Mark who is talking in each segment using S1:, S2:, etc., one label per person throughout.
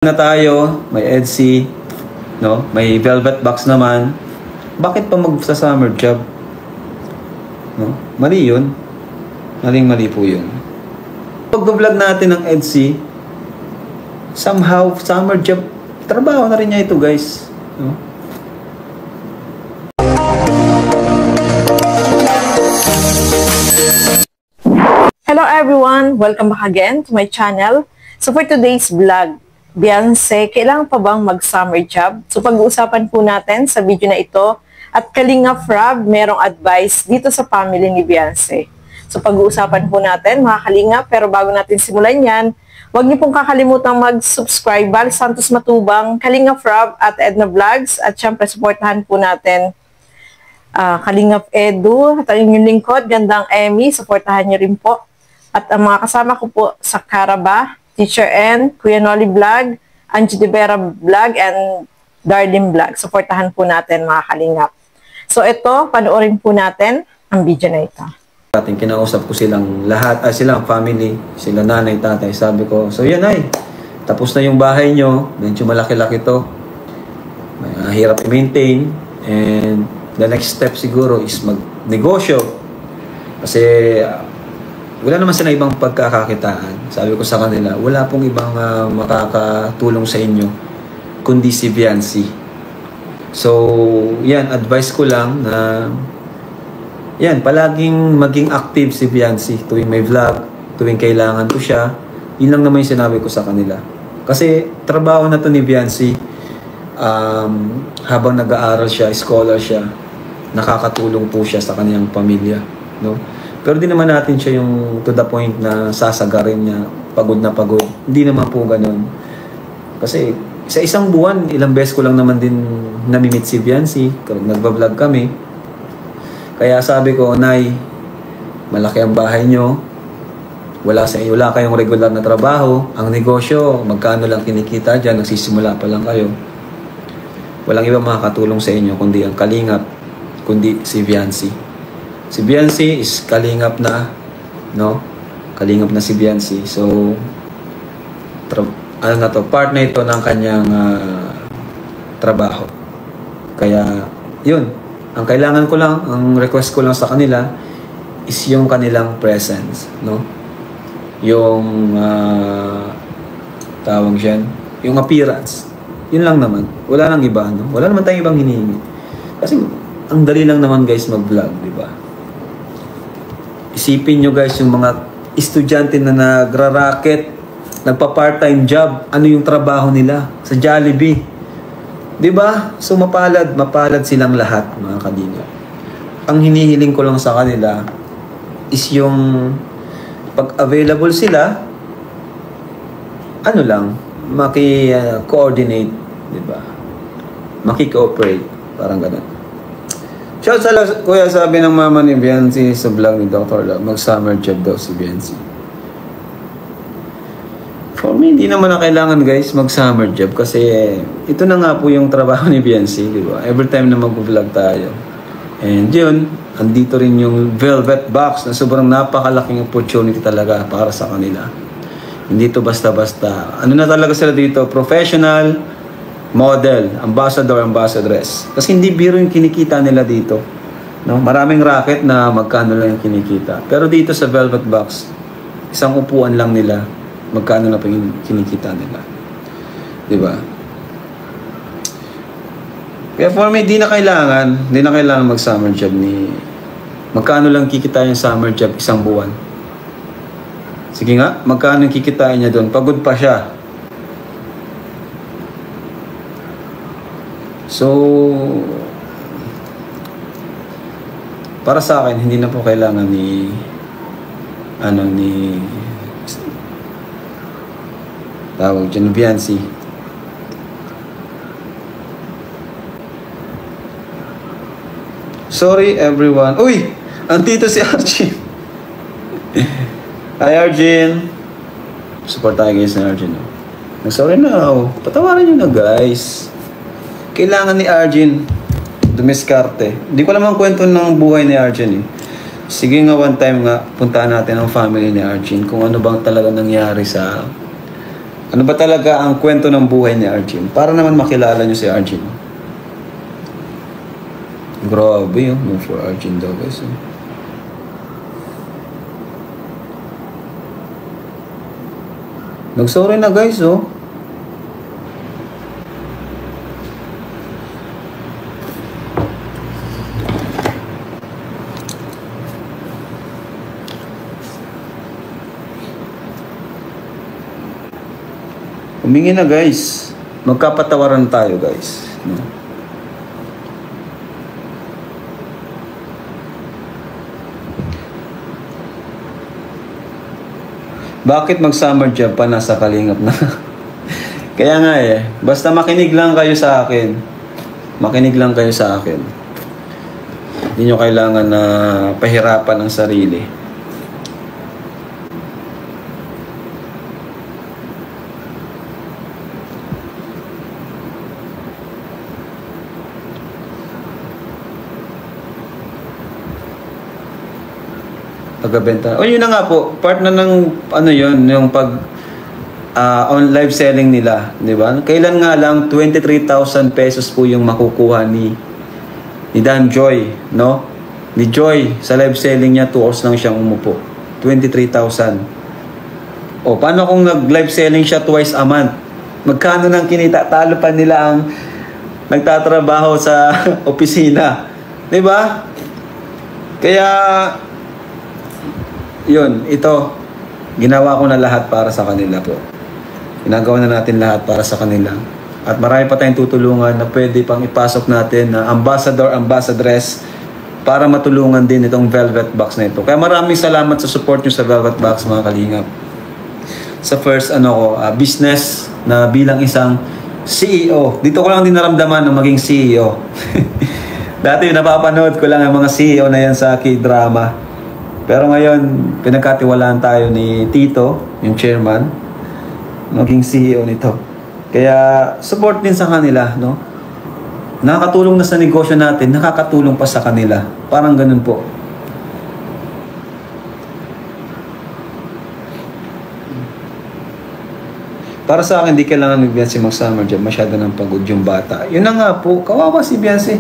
S1: Na tayo, may EDC, no? May velvet box naman. Bakit pa magsa-summer job? No? Mali yun. Mali po yun. Pag-vlog natin ng EDC, somehow, summer job, trabaho na rin niya ito, guys. No?
S2: Hello everyone! Welcome back again to my channel. So for today's vlog, Beyonce, kailangan pa bang mag-summer job? So pag-uusapan po natin sa video na ito at Kalingap Rob, merong advice dito sa family ni Beyonce. So pag-uusapan po natin mga Kalingap, pero bago natin simulan yan, huwag niyo pong kakalimutan mag-subscribe, Val Santos Matubang, Kalingap Rob at Edna Vlogs, at syempre supportahan po natin Kalingap Edu at ang inyong lingkod, Gandang Emmy, supportahan niyo rin po. At ang mga kasama ko po sa Caraba, Teacher N, Kuya Noli Vlog, Angie De Vera Vlog, and Darlene Vlog. Supportahan po natin mga Kalingap. So ito, panoorin po natin ang video na ito.
S1: Ating kinausap ko silang lahat, silang family, sila nanay, tatay. Sabi ko, so yan ay, tapos na yung bahay nyo, medyo malaki-laki to. Hirap i-maintain. And the next step siguro is mag-negosyo. Kasi wala naman sila ibang pagkakakitaan. Sabi ko sa kanila, wala pong ibang makakatulong sa inyo kundi si Beyonce. So, yan, advice ko lang na yan, palaging maging active si Beyonce tuwing may vlog, tuwing kailangan ko siya. Yun lang naman yung sinabi ko sa kanila. Kasi trabaho na to ni Beyonce, habang nag-aaral siya, scholar siya, nakakatulong po siya sa kanyang pamilya, no? Pero di naman natin siya yung to the point na sasagarin niya, pagod na pagod. Hindi naman po ganun. Kasi sa isang buwan, ilang beses ko lang naman din namimit si Beyonce. Nagbablog kami. Kaya sabi ko, Nay, malaki ang bahay nyo. Wala kayong regular na trabaho. Ang negosyo, magkano lang kinikita dyan, nagsisimula pa lang kayo. Walang ibang makakatulong sa inyo kundi ang Kalingap, kundi si Beyonce. Si Beyonce is Kalingap na, no? Kalingap na si Beyonce. So, part na ito ng kanyang trabaho. Kaya, yun. Ang kailangan ko lang, ang request ko lang sa kanila is yung kanilang presence, no? Yung tawag dyan, yung appearance. Yun lang naman. Wala nang iba, no? Wala naman tayong ibang hinihingi. Kasi, ang dali lang naman guys mag-vlog, di ba? Isipin nyo guys yung mga estudyante na nagra-racket, nagpa-part-time job, ano yung trabaho nila sa Jollibee. 'Di ba? So mapalad silang lahat, mga Kalingap. Ang hinihiling ko lang sa kanila is yung pag available sila, ano lang, maki-coordinate, 'di ba? Maki-cooperate, parang ganun. Shout sa kuya, sabi ng mama ni Beyonce sa vlog ni Dr. Love, mag-summer job daw si Beyonce. For me, hindi naman na kailangan guys mag-summer job kasi ito na nga po yung trabaho ni Beyonce, di ba? Every time na mag-vlog tayo. And yun, andito rin yung velvet box na sobrang napakalaking opportunity talaga para sa kanila. Hindi to basta-basta. Ano na talaga sila dito? Professional, model, ambassadress. Kasi hindi biro yung kinikita nila dito. No? Maraming racket na magkano lang yung kinikita. Pero dito sa velvet box, isang upuan lang nila, magkano na pa yung kinikita nila. Diba? Kaya for me, di na kailangan mag-summer job ni... Magkano lang kikita yung summer job isang buwan? Sige nga, magkano yung kikitain niya doon? Pagod pa siya. So, para sa akin, hindi na po kailangan ni tawag dyan, Beyonce. Sorry everyone. Uy! Andito si Arjun. Hi Arjun. Support tayo guys ni Arjun. Sorry na. Patawarin nyo na guys. Kailangan ni Arjun dumiskarte. Hindi ko naman kwento ng buhay ni Arjun eh. Sige nga, one time nga, puntaan natin ang family ni Arjun kung ano bang talaga nangyari sa Ano ba talaga ang kwento ng buhay ni Arjun? Para naman makilala nyo si Arjun. Grabe yun. No for Arjun daw guys. Nagsorry na guys oh. Humingi na guys. Magkapatawaran tayo guys. No? Bakit mag-summer job pa nasa kalingap na? Kaya nga eh. Basta makinig lang kayo sa akin. Makinig lang kayo sa akin. Hindi nyo kailangan na pahirapan ang sarili. Pagbenta. O yun na nga po, part na ng ano yun, yung pag on live selling nila, di ba? Kailan nga lang 23,000 pesos po yung makukuha ni Dan Joy, no? Ni Joy, sa live selling niya 2 hours lang siyang umupo. 23,000. O paano kung nag-live selling siya twice a month? Magkano nang kinita? Talo pa nila ang nagtatrabaho sa opisina. Di ba? Kaya yun, ito, ginawa ko na lahat para sa kanila po. Ginagawa na natin lahat para sa kanila. At marami pa tayong tutulungan na pwede pang ipasok natin na ambassador, ambassadress para matulungan din itong Velvet Box na ito. Kaya maraming salamat sa support nyo sa Velvet Box mga kalingap. Sa first business na bilang isang CEO. Dito ko lang din naramdaman na maging CEO. Dati napapanood ko lang ang mga CEO na yan sa K-drama. Pero ngayon, pinagkatiwalaan tayo ni Tito, yung chairman, maging CEO nito. Kaya, support din sa kanila, no? Nakakatulong na sa negosyo natin, nakakatulong pa sa kanila. Parang ganun po. Para sa akin, di kailangan ni Beyonce mag-summer job. Masyado ng pagod yung bata. Yun na nga po, kawawa si Beyonce.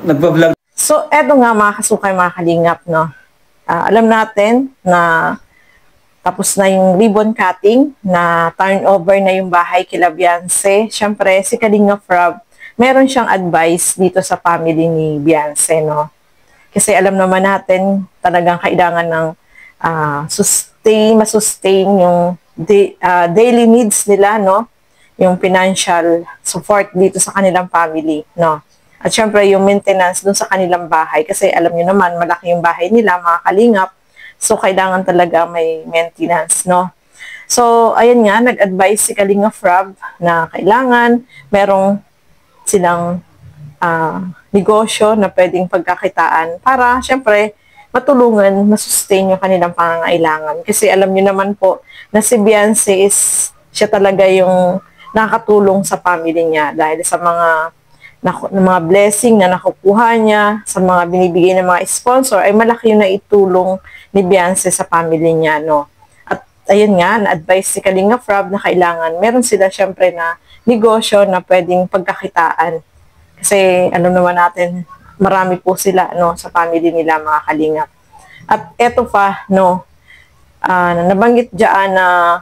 S1: Nagbablog.
S2: So, eto nga mga kasukay, mga kalingap, no? Alam natin na tapos na yung ribbon cutting, na turnover na yung bahay kila Beyonce. Siyempre, si Kalinga Frab, meron siyang advice dito sa family ni Beyonce, no? Kasi alam naman natin, talagang kailangan ng masustain yung daily needs nila, no? Yung financial support dito sa kanilang family, no? At syempre, yung maintenance dun sa kanilang bahay. Kasi alam nyo naman, malaki yung bahay nila, mga kalingap. So, kailangan talaga may maintenance, no? So, ayan nga, nag-advise si Kalinga Frab na kailangan merong silang negosyo na pwedeng pagkakitaan para, syempre, matulungan, masustain yung kanilang pangangailangan. Kasi alam nyo naman po na si Beyonce siya talaga yung nakatulong sa family niya dahil sa mga blessing na nakukuha niya, sa mga binibigay ng mga sponsor, ay malaki yung naitulong ni Beyonce sa family niya, no? At ayun nga, na-advise si Kalinga Frab na kailangan, meron sila syempre na negosyo na pwedeng pagkakitaan. Kasi alam naman natin, marami po sila, no, sa family nila, mga kalingap. At eto pa, no, nabanggit dyan na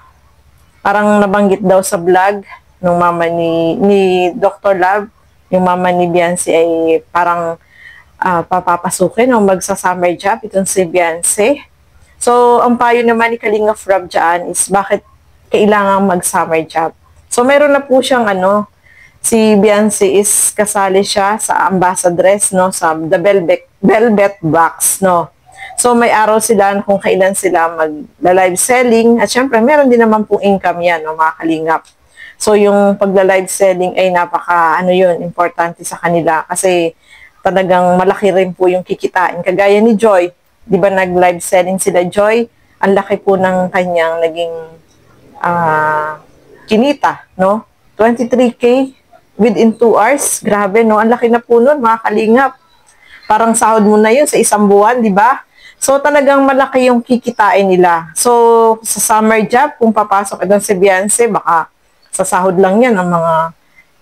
S2: parang nabanggit daw sa vlog ng mama ni Dr. Love, yung mama ni Beyonce ay parang papapasukin o magsa-summer job itong si Beyonce. So, ang payo naman ni Kalinga Frab dyan is bakit kailangan mag-summer job. So, meron na po siyang si Beyonce is kasali siya sa ambassadress, no, sa The Velvet Box, no. So, may araw sila kung kailan sila mag-live selling. At syempre, meron din naman pong income yan, no, mga kalingap. So, yung pagla-live selling ay importante sa kanila kasi talagang malaki rin po yung kikitain. Kagaya ni Joy, di ba nag-live selling sila Joy? Ang laki po ng kanyang naging kinita, no? 23K within 2 hours. Grabe, no? Ang laki na po nun, mga kalingap. Parang sahod mo na yun sa isang buwan, di ba? So, talagang malaki yung kikitain nila. So, sa summer job, kung papasok doon si Beyonce, baka sa sahod lang yan ang mga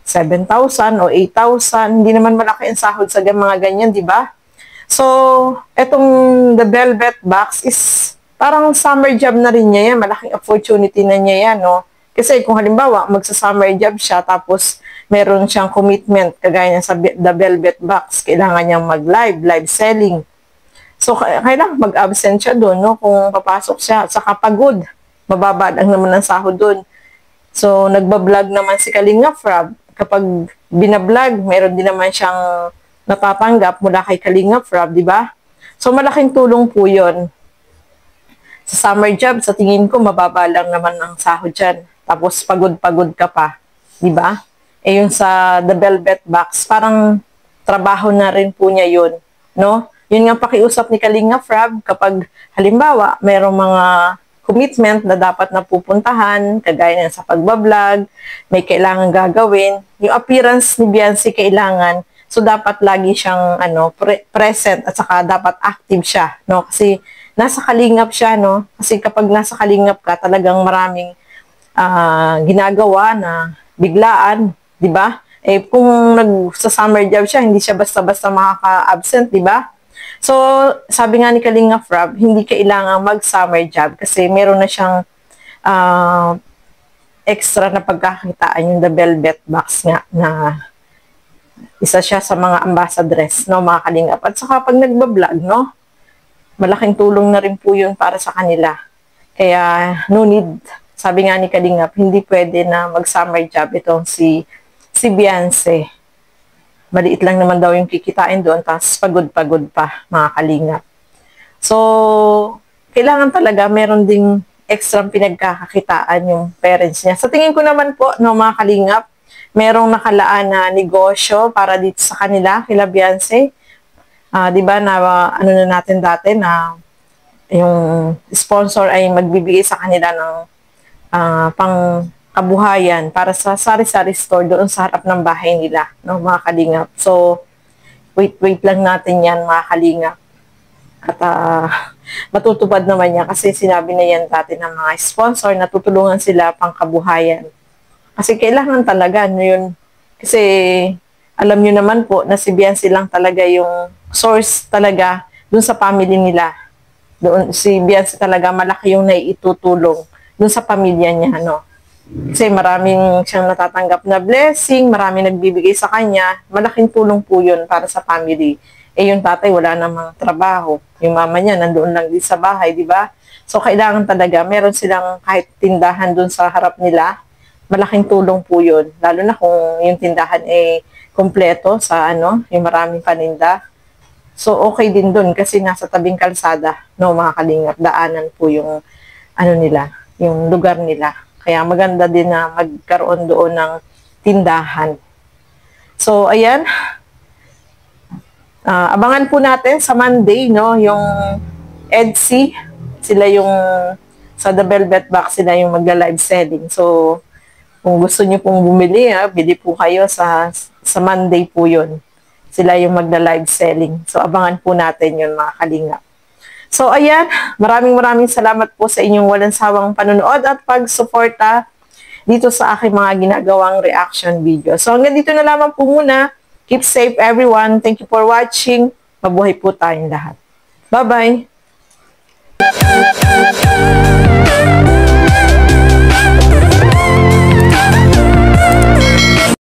S2: 7,000 o 8,000. Hindi naman malaki ang sahod sa mga ganyan, di ba? So, etong The Velvet Box is parang summer job na rin niya yan. Malaking opportunity na niya yan, no? Kasi kung halimbawa, magsa-summer job siya, tapos meron siyang commitment, kagaya niya sa The Velvet Box, kailangan niyang live selling. So, kailangan mag-absent siya doon, no? Kung papasok siya, saka pagod. Mababa lang naman ang sahod doon. So, nagbablog naman si Kalinga Prab. Kapag binablog, meron din naman siyang natatanggap mula kay Kalinga Prab, di ba? So, malaking tulong po yun. Sa summer job, sa tingin ko, mababa lang naman ang sahod dyan. Tapos, pagod-pagod ka pa, di ba? Eh, yung sa The Velvet Box, parang trabaho na rin po niya yun, no? Yun nga pakiusap ni Kalinga Prab, kapag halimbawa, merong mga commitment na dapat na pupuntahan, kagaya na sa pagbablog, may kailangan gagawin. Yung appearance ni Beyonce kailangan, so dapat lagi siyang present at saka dapat active siya, no? Kasi nasa kalingap siya, no? Kasi kapag nasa kalingap ka, talagang maraming ginagawa na biglaan, di ba? Eh kung sa summer job siya, hindi siya basta-basta makaka-absent, di ba? So, sabi nga ni Kalinga Prab, hindi kailangan mag-summer job kasi meron na siyang extra na pagkakakitaan yung The Velvet Box nga na isa siya sa mga ambassadress, no, mga kalingap. At saka pag nagbablog, no, malaking tulong na rin po yun para sa kanila. Kaya, no need, sabi nga ni Kalingap, hindi pwede na mag-summer job itong si Beyonce. Maliit lang naman daw yung kikitain doon, tapos pagod-pagod pa, mga kalingap. So, kailangan talaga meron ding extra pinagkakakitaan yung parents niya. Sa tingin ko naman po, no, mga kalingap, merong nakalaan na negosyo para dito sa kanila, kila Beyonce. Di ba, na ano na natin dati na yung sponsor ay magbibigay sa kanila ng pang kabuhayan para sa sari-sari store doon sa harap ng bahay nila, no, mga kalingap. So, wait lang natin yan, mga kalingap. At matutupad naman yan kasi sinabi na yan dati ng mga sponsor na tutulungan sila pang kabuhayan. Kasi kailangan talaga, no, yun. Kasi alam nyo naman po na si Beyonce lang talaga yung source talaga dun sa family nila. Doon, si Beyonce talaga malaki yung naiitutulong dun sa pamilya niya, no. Kasi maraming siyang natatanggap na blessing, maraming nagbibigay sa kanya, malaking tulong po yun para sa family. Eh yung tatay wala namang trabaho, yung mama niya nandoon lang din sa bahay, di ba? So kailangan talaga, meron silang kahit tindahan dun sa harap nila, malaking tulong po yun. Lalo na kung yung tindahan ay kompleto sa yung maraming paninda. So okay din dun kasi nasa tabing kalsada, no, mga kalingap, daanan po yung nila, yung lugar nila. Kaya maganda din na magkaroon doon ng tindahan. So, ayan. Abangan po natin sa Monday, no, yung EDC. Sila yung, sa The Velvet Box, sila yung magla-live selling. So, kung gusto nyo pong bumili, bili po kayo sa Monday po yun. Sila yung magla-live selling. So, abangan po natin yun, mga kalingap. So, ayan, maraming salamat po sa inyong walang sawang panonood at pagsuporta dito sa aking mga ginagawang reaction video. So, hanggang dito na lamang po muna. Keep safe, everyone. Thank you for watching. Mabuhay po tayong lahat. Bye-bye!